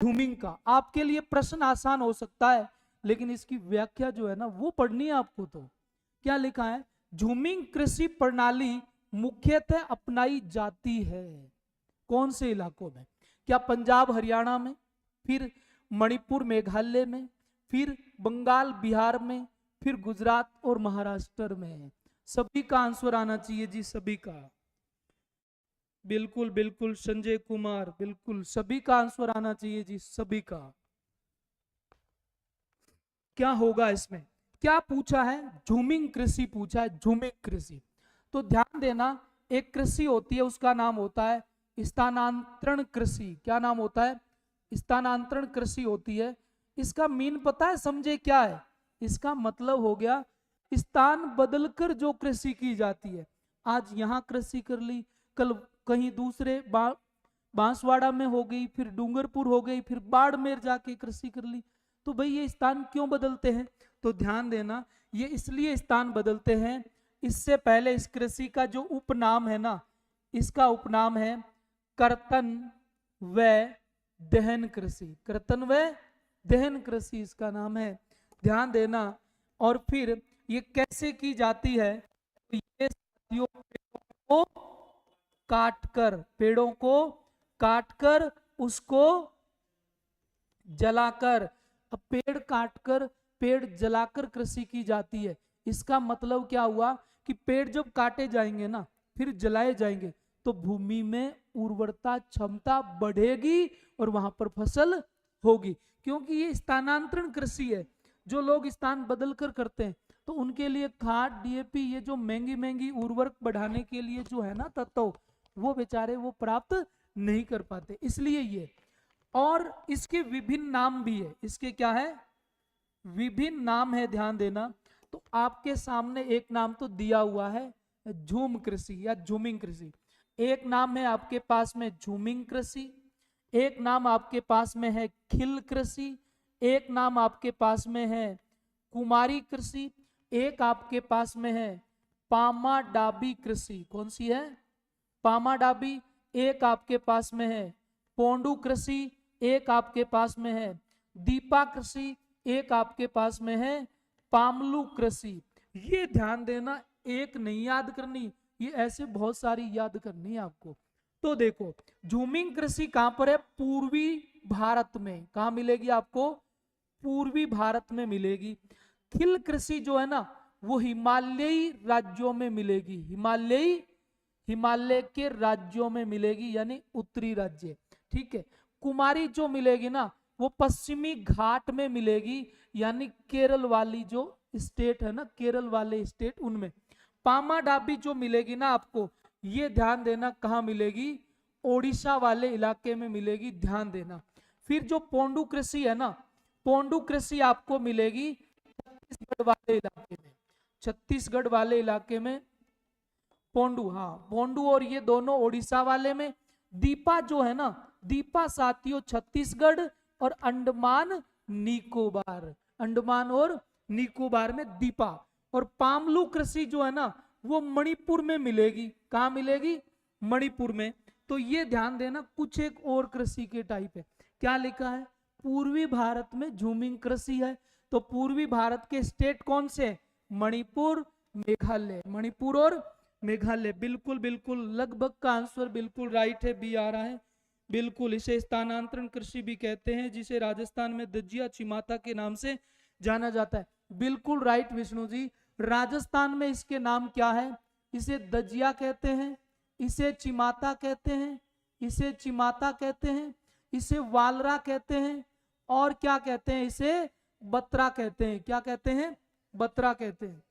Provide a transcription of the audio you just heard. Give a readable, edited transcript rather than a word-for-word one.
झूमिंग का। आपके लिए प्रश्न आसान हो सकता है, लेकिन इसकी व्याख्या जो है ना वो पढ़नी है आपको। तो क्या लिखा है, झूमिंग कृषि प्रणाली मुख्यतः अपनाई जाती है कौन से इलाकों में? क्या पंजाब हरियाणा में, फिर मणिपुर मेघालय में, फिर बंगाल बिहार में, फिर गुजरात और महाराष्ट्र में? सभी का आंसर आना चाहिए जी, सभी का। बिल्कुल बिल्कुल संजय कुमार, बिल्कुल सभी का आंसर आना चाहिए जी, सभी का। क्या होगा इसमें? क्या पूछा है? झूमिंग कृषि पूछा है, झूमिंग कृषि। तो ध्यान देना, एक कृषि होती है उसका नाम होता है स्थानांतरण कृषि। क्या नाम होता है? स्थानांतरण कृषि होती है। इसका मीन पता है, समझे क्या है? इसका मतलब हो गया स्थान बदलकर जो कृषि की जाती है। आज यहाँ कृषि कर ली, कल कहीं दूसरे बांसवाड़ा में हो गई, फिर डूंगरपुर हो गई, फिर बाड़मेर जाके कृषि कर ली। तो भाई ये स्थान क्यों बदलते हैं? तो ध्यान देना, ये इसलिए स्थान बदलते हैं, इससे पहले इस कृषि का जो उपनाम है ना, इसका उपनाम है कर्तन व दहन कृषि। कर्तन व दहन कृषि इसका नाम है, ध्यान देना। और फिर ये कैसे की जाती है? तो ये साथियों पेड़ों को काटकर, पेड़ों को काटकर उसको जलाकर, अब पेड़ काटकर पेड़ जलाकर कृषि की जाती है। इसका मतलब क्या हुआ कि पेड़ जब काटे जाएंगे ना, फिर जलाए जाएंगे, तो भूमि में उर्वरता क्षमता बढ़ेगी और वहां पर फसल होगी। क्योंकि ये स्थानांतरण कृषि है, जो लोग स्थान बदल कर करते हैं, तो उनके लिए खाद डीएपी ये जो महंगी महंगी उर्वरक बढ़ाने के लिए जो है ना तत्व, वो बेचारे वो प्राप्त नहीं कर पाते, इसलिए ये। और इसके विभिन्न नाम भी है, इसके क्या है? विभिन्न नाम है, ध्यान देना। तो आपके सामने एक नाम तो दिया हुआ है झूम कृषि या झूमिंग कृषि। एक नाम है आपके पास में झूमिंग कृषि, एक नाम आपके पास में है खिल कृषि, एक नाम आपके पास में है कुमारी कृषि, एक आपके पास में है पामा डाबी कृषि। कौन सी है? पामा डाबी। एक आपके पास में है पोंडू कृषि, एक आपके पास में है दीपा कृषि, एक आपके पास में है पामलू कृषि। ये ध्यान देना, एक नहीं याद करनी, ये ऐसे बहुत सारी याद करनी है आपको। तो देखो, झूमिंग कृषि कहां पर है? पूर्वी भारत में। कहां मिलेगी आपको? पूर्वी भारत में मिलेगी। खिल कृषि जो है ना, वो हिमालयी राज्यों में मिलेगी, हिमालय के राज्यों में मिलेगी, यानी उत्तरी राज्य। ठीक है। कुमारी जो मिलेगी ना, वो पश्चिमी घाट में मिलेगी, यानी केरल वाली जो स्टेट है ना, केरल वाले स्टेट उनमें। पामा डाबी जो मिलेगी ना आपको, ये ध्यान देना कहाँ मिलेगी? ओडिशा वाले इलाके में मिलेगी, ध्यान देना। फिर जो पोंडू कृषि है ना, पोंडू कृषि आपको मिलेगी छत्तीसगढ़ वाले इलाके में, छत्तीसगढ़ वाले इलाके में पोंडू। हाँ, पोंडू और ये दोनों ओडिशा वाले में। दीपा जो है ना, दीपा साथियों छत्तीसगढ़ और अंडमान निकोबार, अंडमान और निकोबार में दीपा। और पामलू कृषि जो है ना, वो मणिपुर में मिलेगी। कहाँ मिलेगी? मणिपुर में। तो ये ध्यान देना, कुछ एक और कृषि के टाइप है। क्या लिखा है? पूर्वी भारत में झूमिंग कृषि है। तो पूर्वी भारत के स्टेट कौन से? मणिपुर, मेघालय, मणिपुर और मेघालय। बिल्कुल बिल्कुल, लगभग का आंसर बिल्कुल राइट है, बी आ रहा है। बिल्कुल, इसे स्थानांतरण कृषि भी कहते हैं, जिसे राजस्थान में दजिया चिमाता के नाम से जाना जाता है। बिल्कुल राइट विष्णु जी। राजस्थान में इसके नाम क्या है? इसे दजिया कहते हैं, इसे चिमाता कहते हैं, इसे चिमाता कहते हैं, इसे वालरा कहते हैं, और क्या कहते हैं? इसे बत्रा कहते हैं। क्या कहते हैं? बत्रा कहते हैं।